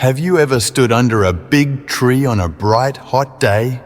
Have you ever stood under a big tree on a bright, hot day?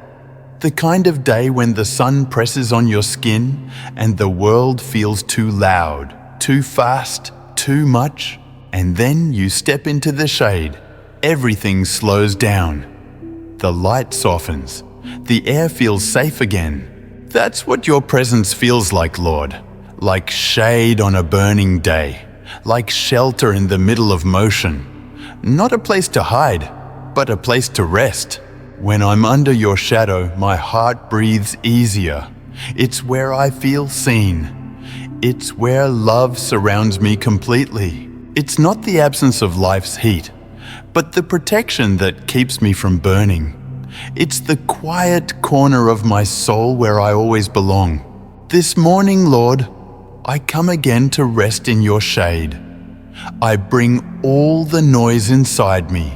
The kind of day when the sun presses on your skin and the world feels too loud, too fast, too much, and then you step into the shade. Everything slows down. The light softens. The air feels safe again. That's what your presence feels like, Lord. Like shade on a burning day. Like shelter in the middle of motion. Not a place to hide, but a place to rest. When I'm under your shadow, my heart breathes easier. It's where I feel seen. It's where love surrounds me completely. It's not the absence of life's heat, but the protection that keeps me from burning. It's the quiet corner of my soul where I always belong. This morning, Lord, I come again to rest in your shade. I bring all the noise inside me,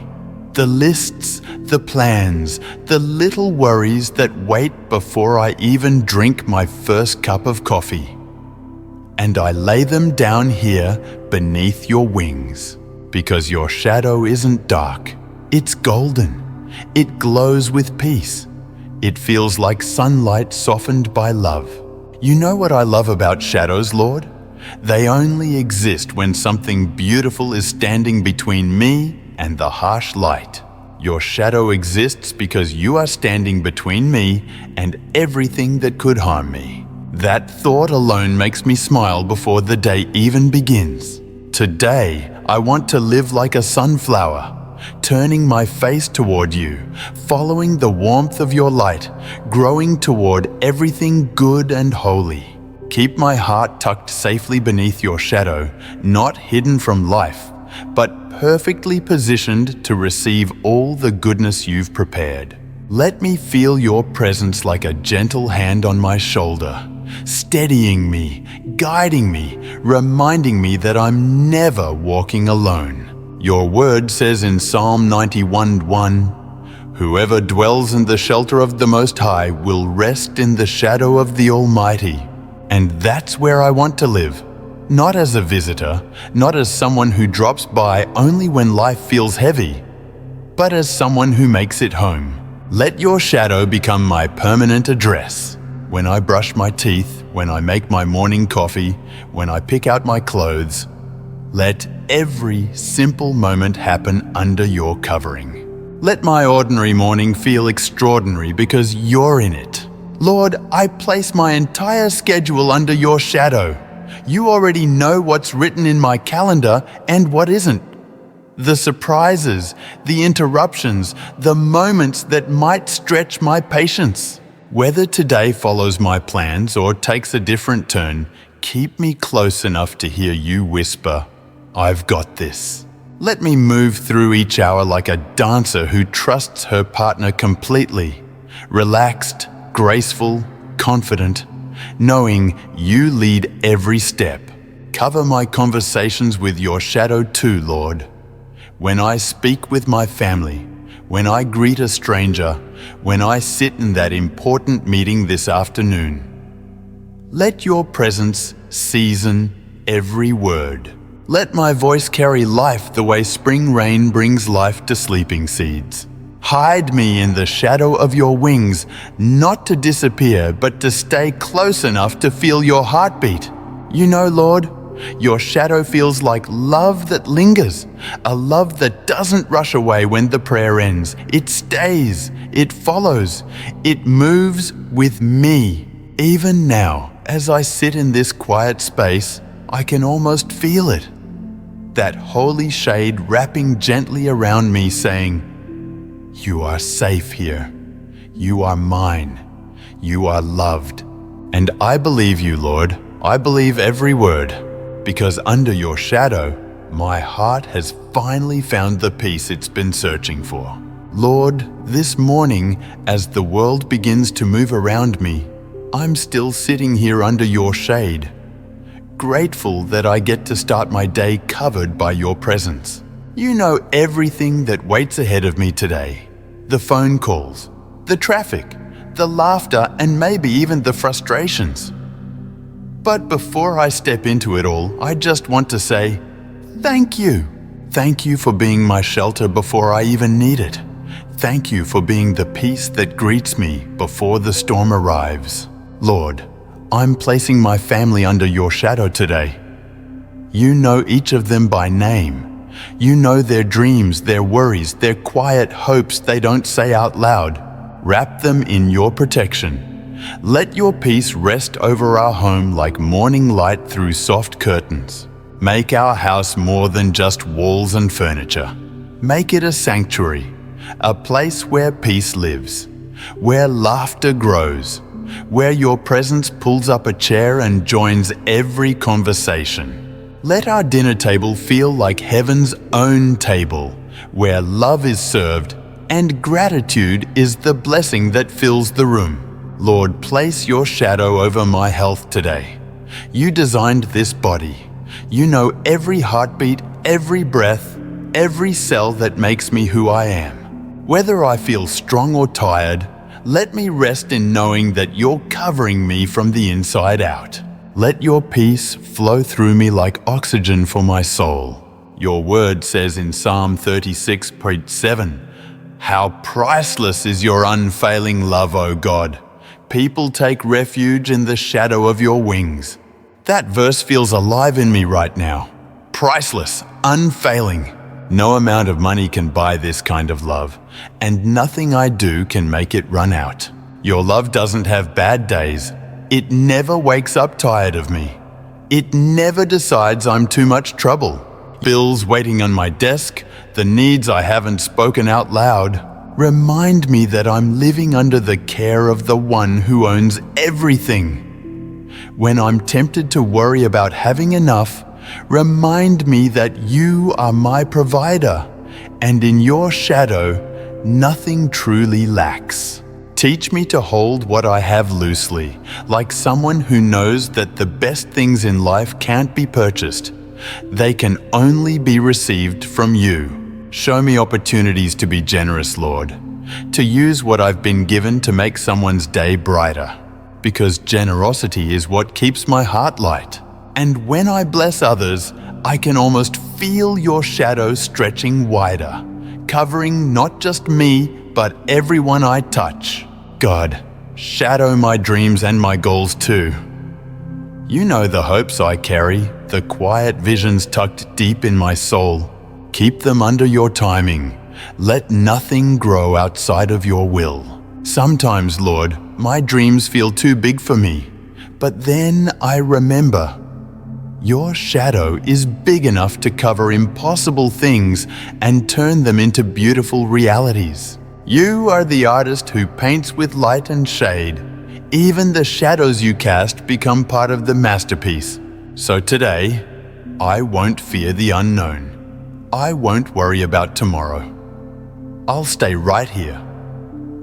the lists, the plans, the little worries that wait before I even drink my first cup of coffee. And I lay them down here beneath your wings, because your shadow isn't dark, it's golden. It glows with peace. It feels like sunlight softened by love. You know what I love about shadows, Lord? They only exist when something beautiful is standing between me and the harsh light. Your shadow exists because you are standing between me and everything that could harm me. That thought alone makes me smile before the day even begins. Today, I want to live like a sunflower, turning my face toward you, following the warmth of your light, growing toward everything good and holy. Keep my heart tucked safely beneath your shadow, not hidden from life, but perfectly positioned to receive all the goodness you've prepared. Let me feel your presence like a gentle hand on my shoulder, steadying me, guiding me, reminding me that I'm never walking alone. Your word says in Psalm 91:1, "Whoever dwells in the shelter of the Most High will rest in the shadow of the Almighty." And that's where I want to live. Not as a visitor, not as someone who drops by only when life feels heavy, but as someone who makes it home. Let your shadow become my permanent address. When I brush my teeth, when I make my morning coffee, when I pick out my clothes, let every simple moment happen under your covering. Let my ordinary morning feel extraordinary because you're in it. Lord, I place my entire schedule under your shadow. You already know what's written in my calendar and what isn't. The surprises, the interruptions, the moments that might stretch my patience. Whether today follows my plans or takes a different turn, keep me close enough to hear you whisper, "I've got this." Let me move through each hour like a dancer who trusts her partner completely, relaxed, graceful, confident, knowing you lead every step. Cover my conversations with your shadow too, Lord. When I speak with my family, when I greet a stranger, when I sit in that important meeting this afternoon, let your presence season every word. Let my voice carry life the way spring rain brings life to sleeping seeds. Hide me in the shadow of your wings, not to disappear, but to stay close enough to feel your heartbeat. You know, Lord, your shadow feels like love that lingers, a love that doesn't rush away when the prayer ends. It stays, it follows, it moves with me. Even now, as I sit in this quiet space, I can almost feel it. That holy shade wrapping gently around me saying, "You are safe here. You are mine. You are loved." And I believe you, Lord. I believe every word, because under your shadow, my heart has finally found the peace it's been searching for. Lord, this morning, as the world begins to move around me, I'm still sitting here under your shade, grateful that I get to start my day covered by your presence. You know everything that waits ahead of me today. The phone calls, the traffic, the laughter, and maybe even the frustrations. But before I step into it all, I just want to say, thank you. Thank you for being my shelter before I even need it. Thank you for being the peace that greets me before the storm arrives. Lord, I'm placing my family under your shadow today. You know each of them by name. You know their dreams, their worries, their quiet hopes they don't say out loud. Wrap them in your protection. Let your peace rest over our home like morning light through soft curtains. Make our house more than just walls and furniture. Make it a sanctuary, a place where peace lives, where laughter grows, where your presence pulls up a chair and joins every conversation. Let our dinner table feel like heaven's own table, where love is served and gratitude is the blessing that fills the room. Lord, place your shadow over my health today. You designed this body. You know every heartbeat, every breath, every cell that makes me who I am. Whether I feel strong or tired, let me rest in knowing that you're covering me from the inside out. Let your peace flow through me like oxygen for my soul. Your word says in Psalm 36:7, "How priceless is your unfailing love, O God. People take refuge in the shadow of your wings." That verse feels alive in me right now. Priceless, unfailing. No amount of money can buy this kind of love, and nothing I do can make it run out. Your love doesn't have bad days. It never wakes up tired of me. It never decides I'm too much trouble. Bills waiting on my desk, the needs I haven't spoken out loud, remind me that I'm living under the care of the one who owns everything. When I'm tempted to worry about having enough, remind me that you are my provider, and in your shadow, nothing truly lacks. Teach me to hold what I have loosely, like someone who knows that the best things in life can't be purchased. They can only be received from you. Show me opportunities to be generous, Lord, to use what I've been given to make someone's day brighter, because generosity is what keeps my heart light. And when I bless others, I can almost feel your shadow stretching wider, covering not just me, but everyone I touch. God, shadow my dreams and my goals too. You know the hopes I carry, the quiet visions tucked deep in my soul. Keep them under your timing. Let nothing grow outside of your will. Sometimes, Lord, my dreams feel too big for me, but then I remember your shadow is big enough to cover impossible things and turn them into beautiful realities. You are the artist who paints with light and shade. Even the shadows you cast become part of the masterpiece. So today, I won't fear the unknown. I won't worry about tomorrow. I'll stay right here,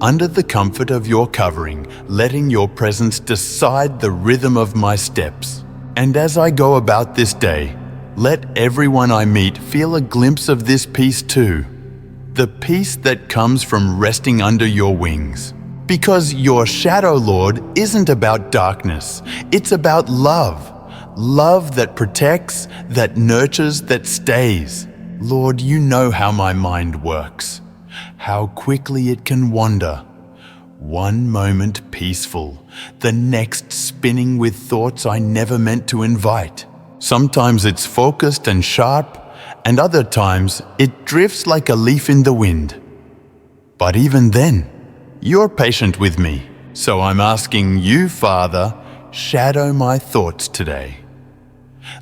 under the comfort of your covering, letting your presence decide the rhythm of my steps. And as I go about this day, let everyone I meet feel a glimpse of this peace too. The peace that comes from resting under your wings. Because your shadow, Lord, isn't about darkness. It's about love. Love that protects, that nurtures, that stays. Lord, you know how my mind works, how quickly it can wander. One moment peaceful, the next spinning with thoughts I never meant to invite. Sometimes it's focused and sharp, and other times it drifts like a leaf in the wind. But even then, you're patient with me, so I'm asking you, Father, shadow my thoughts today.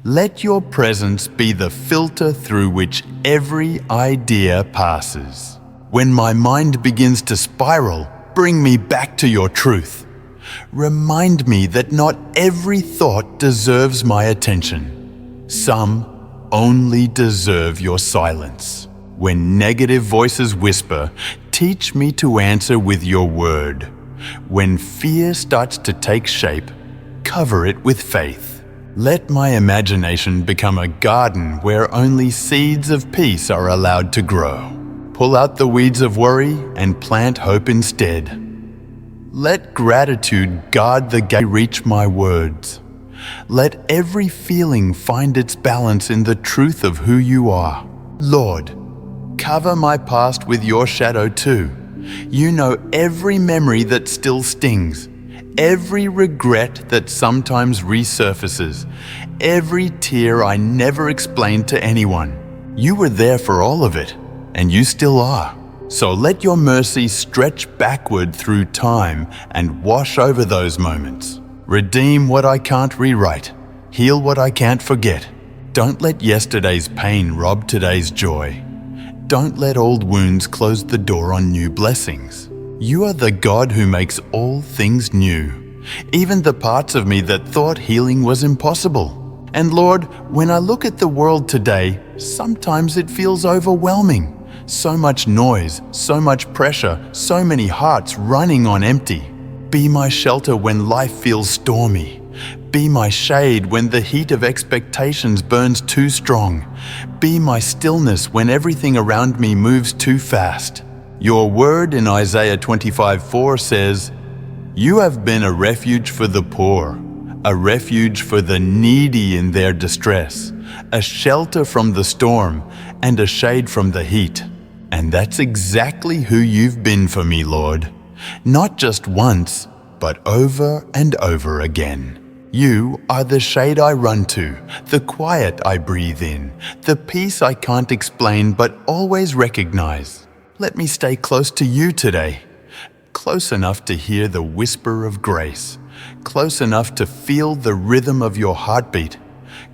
Let your presence be the filter through which every idea passes. When my mind begins to spiral, bring me back to your truth. Remind me that not every thought deserves my attention. Some only deserve your silence. When negative voices whisper, teach me to answer with your word. When fear starts to take shape, cover it with faith. Let my imagination become a garden where only seeds of peace are allowed to grow. Pull out the weeds of worry and plant hope instead. Let gratitude guard the gate reach my words. Let every feeling find its balance in the truth of who you are. Lord, cover my past with your shadow too. You know every memory that still stings, every regret that sometimes resurfaces, every tear I never explained to anyone. You were there for all of it, and you still are. So let your mercy stretch backward through time and wash over those moments. Redeem what I can't rewrite, heal what I can't forget. Don't let yesterday's pain rob today's joy. Don't let old wounds close the door on new blessings. You are the God who makes all things new, even the parts of me that thought healing was impossible. And Lord, when I look at the world today, sometimes it feels overwhelming. So much noise, so much pressure, so many hearts running on empty. Be my shelter when life feels stormy. Be my shade when the heat of expectations burns too strong. Be my stillness when everything around me moves too fast. Your word in Isaiah 25:4 says, "You have been a refuge for the poor, a refuge for the needy in their distress, a shelter from the storm, and a shade from the heat." And that's exactly who you've been for me, Lord. Not just once, but over and over again. You are the shade I run to, the quiet I breathe in, the peace I can't explain but always recognize. Let me stay close to you today, close enough to hear the whisper of grace, close enough to feel the rhythm of your heartbeat,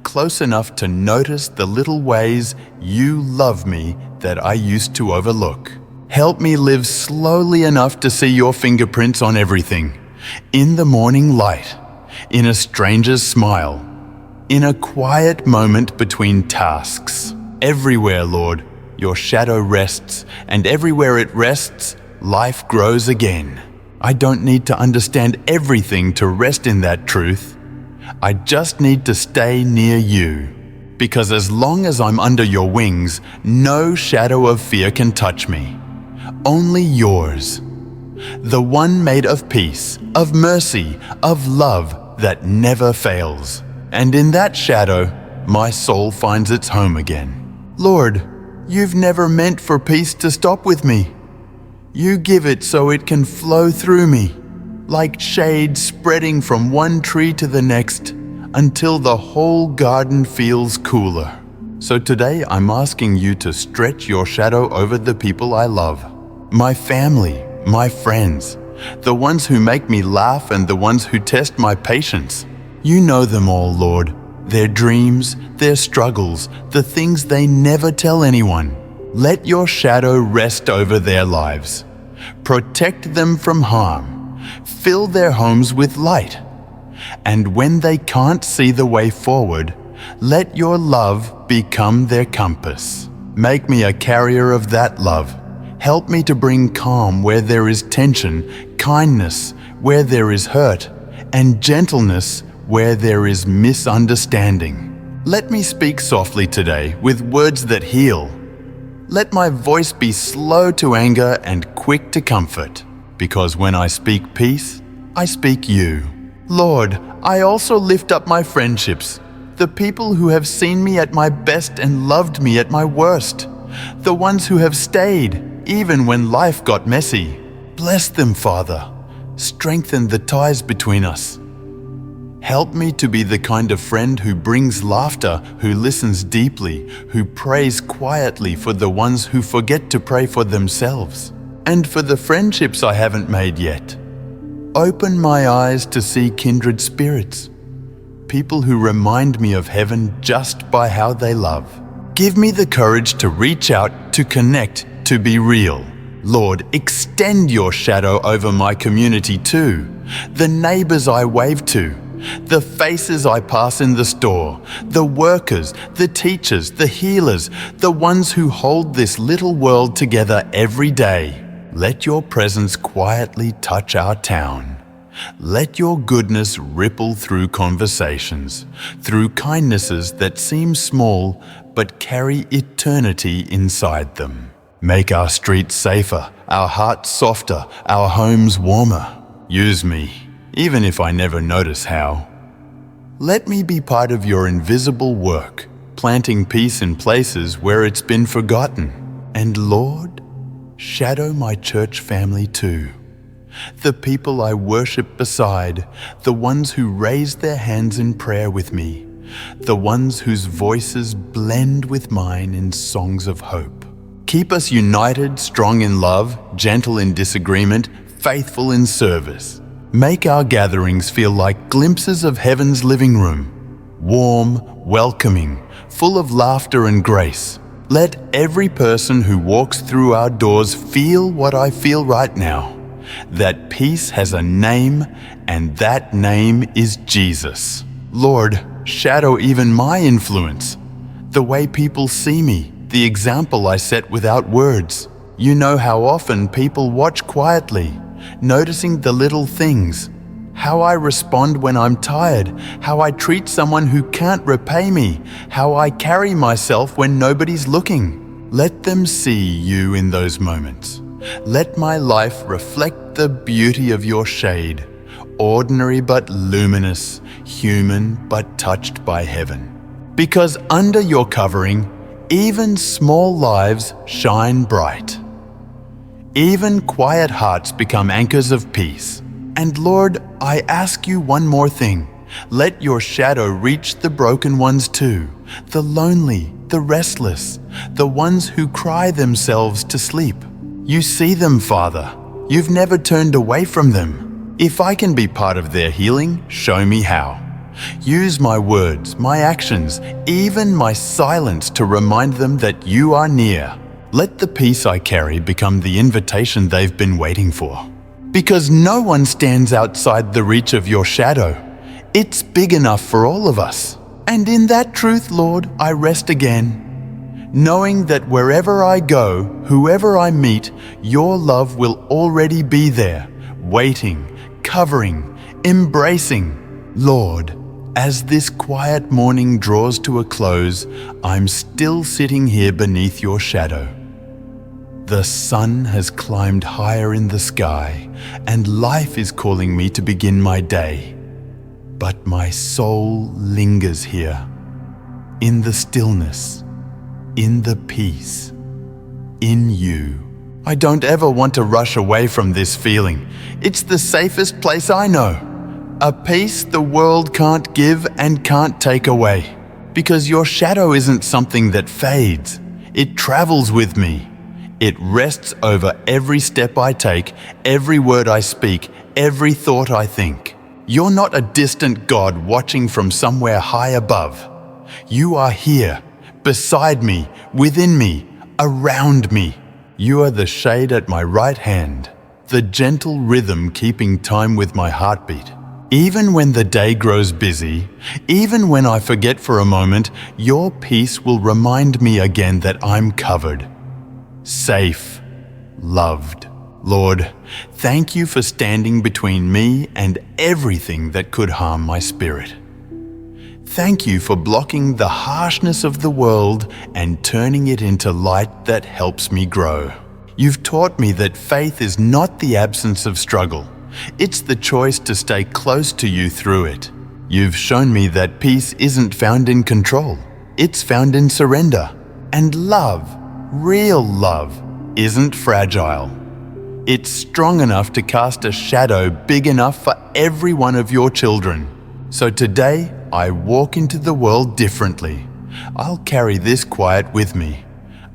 close enough to notice the little ways you love me that I used to overlook. Help me live slowly enough to see your fingerprints on everything, in the morning light, in a stranger's smile, in a quiet moment between tasks. Everywhere, Lord, your shadow rests, and everywhere it rests, life grows again. I don't need to understand everything to rest in that truth. I just need to stay near you. Because as long as I'm under your wings, no shadow of fear can touch me. Only yours. The one made of peace, of mercy, of love that never fails. And in that shadow, my soul finds its home again. Lord, you've never meant for peace to stop with me. You give it so it can flow through me, like shade spreading from one tree to the next, until the whole garden feels cooler. So today I'm asking you to stretch your shadow over the people I love, my family, my friends, the ones who make me laugh and the ones who test my patience. You know them all, Lord, their dreams, their struggles, the things they never tell anyone. Let your shadow rest over their lives. Protect them from harm. Fill their homes with light. And when they can't see the way forward, let your love become their compass. Make me a carrier of that love. Help me to bring calm where there is tension, kindness where there is hurt, and gentleness where there is misunderstanding. Let me speak softly today with words that heal. Let my voice be slow to anger and quick to comfort, because when I speak peace, I speak you. Lord, I also lift up my friendships, the people who have seen me at my best and loved me at my worst, the ones who have stayed even when life got messy. Bless them, Father. Strengthen the ties between us. Help me to be the kind of friend who brings laughter, who listens deeply, who prays quietly for the ones who forget to pray for themselves, and for the friendships I haven't made yet. Open my eyes to see kindred spirits, people who remind me of heaven just by how they love. Give me the courage to reach out, to connect, to be real. Lord, extend your shadow over my community too, the neighbors I wave to, the faces I pass in the store, the workers, the teachers, the healers, the ones who hold this little world together every day. Let your presence quietly touch our town. Let your goodness ripple through conversations, through kindnesses that seem small but carry eternity inside them. Make our streets safer, our hearts softer, our homes warmer. Use me, even if I never notice how. Let me be part of your invisible work, planting peace in places where it's been forgotten. And Lord, shadow my church family too. The people I worship beside, the ones who raise their hands in prayer with me, the ones whose voices blend with mine in songs of hope. Keep us united, strong in love, gentle in disagreement, faithful in service. Make our gatherings feel like glimpses of heaven's living room, warm, welcoming, full of laughter and grace. Let every person who walks through our doors feel what I feel right now, that peace has a name, and that name is Jesus. Lord, shadow even my influence, the way people see me, the example I set without words. You know how often people watch quietly, noticing the little things, how I respond when I'm tired, how I treat someone who can't repay me, how I carry myself when nobody's looking. Let them see you in those moments. Let my life reflect the beauty of your shade, ordinary but luminous, human but touched by heaven. Because under your covering, even small lives shine bright. Even quiet hearts become anchors of peace. And Lord, I ask you one more thing. Let your shadow reach the broken ones too, the lonely, the restless, the ones who cry themselves to sleep. You see them, Father. You've never turned away from them. If I can be part of their healing, show me how. Use my words, my actions, even my silence to remind them that you are near. Let the peace I carry become the invitation they've been waiting for. Because no one stands outside the reach of your shadow. It's big enough for all of us. And in that truth, Lord, I rest again, knowing that wherever I go, whoever I meet, your love will already be there, waiting, covering, embracing. Lord, as this quiet morning draws to a close, I'm still sitting here beneath your shadow. The sun has climbed higher in the sky, and life is calling me to begin my day. But my soul lingers here, in the stillness, in the peace, in you. I don't ever want to rush away from this feeling. It's the safest place I know. A peace the world can't give and can't take away. Because your shadow isn't something that fades. It travels with me. It rests over every step I take, every word I speak, every thought I think. You're not a distant God watching from somewhere high above. You are here, beside me, within me, around me. You are the shade at my right hand, the gentle rhythm keeping time with my heartbeat. Even when the day grows busy, even when I forget for a moment, your peace will remind me again that I'm covered, safe, loved. Lord, thank you for standing between me and everything that could harm my spirit. Thank you for blocking the harshness of the world and turning it into light that helps me grow. You've taught me that faith is not the absence of struggle. It's the choice to stay close to you through it. You've shown me that peace isn't found in control. It's found in surrender. And love, real love, isn't fragile. It's strong enough to cast a shadow big enough for every one of your children. So today, I walk into the world differently. I'll carry this quiet with me.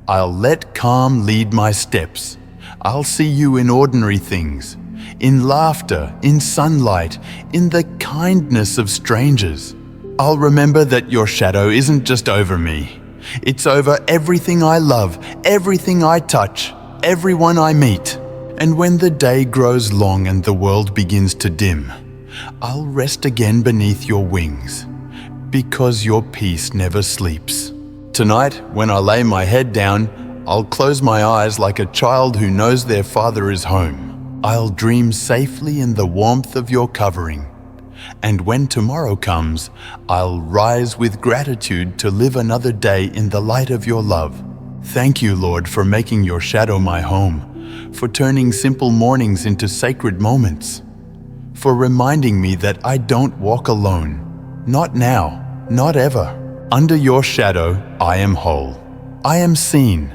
I'll let calm lead my steps. I'll see you in ordinary things, in laughter, in sunlight, in the kindness of strangers. I'll remember that your shadow isn't just over me. It's over everything I love, everything I touch, everyone I meet. And when the day grows long and the world begins to dim, I'll rest again beneath your wings, because your peace never sleeps. Tonight, when I lay my head down, I'll close my eyes like a child who knows their father is home. I'll dream safely in the warmth of your covering. And when tomorrow comes, I'll rise with gratitude to live another day in the light of your love. Thank you, Lord, for making your shadow my home, for turning simple mornings into sacred moments, for reminding me that I don't walk alone. Not now, not ever. Under your shadow, I am whole. I am seen.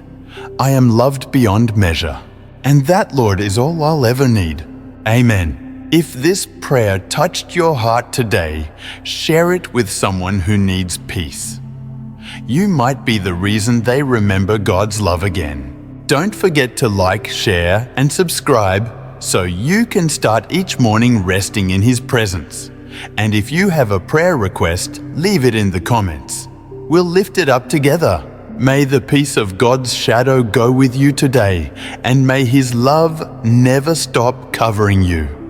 I am loved beyond measure. And that, Lord, is all I'll ever need. Amen. If this prayer touched your heart today, share it with someone who needs peace. You might be the reason they remember God's love again. Don't forget to like, share, and subscribe so you can start each morning resting in His presence. And if you have a prayer request, leave it in the comments. We'll lift it up together. May the peace of God's shadow go with you today, and may His love never stop covering you.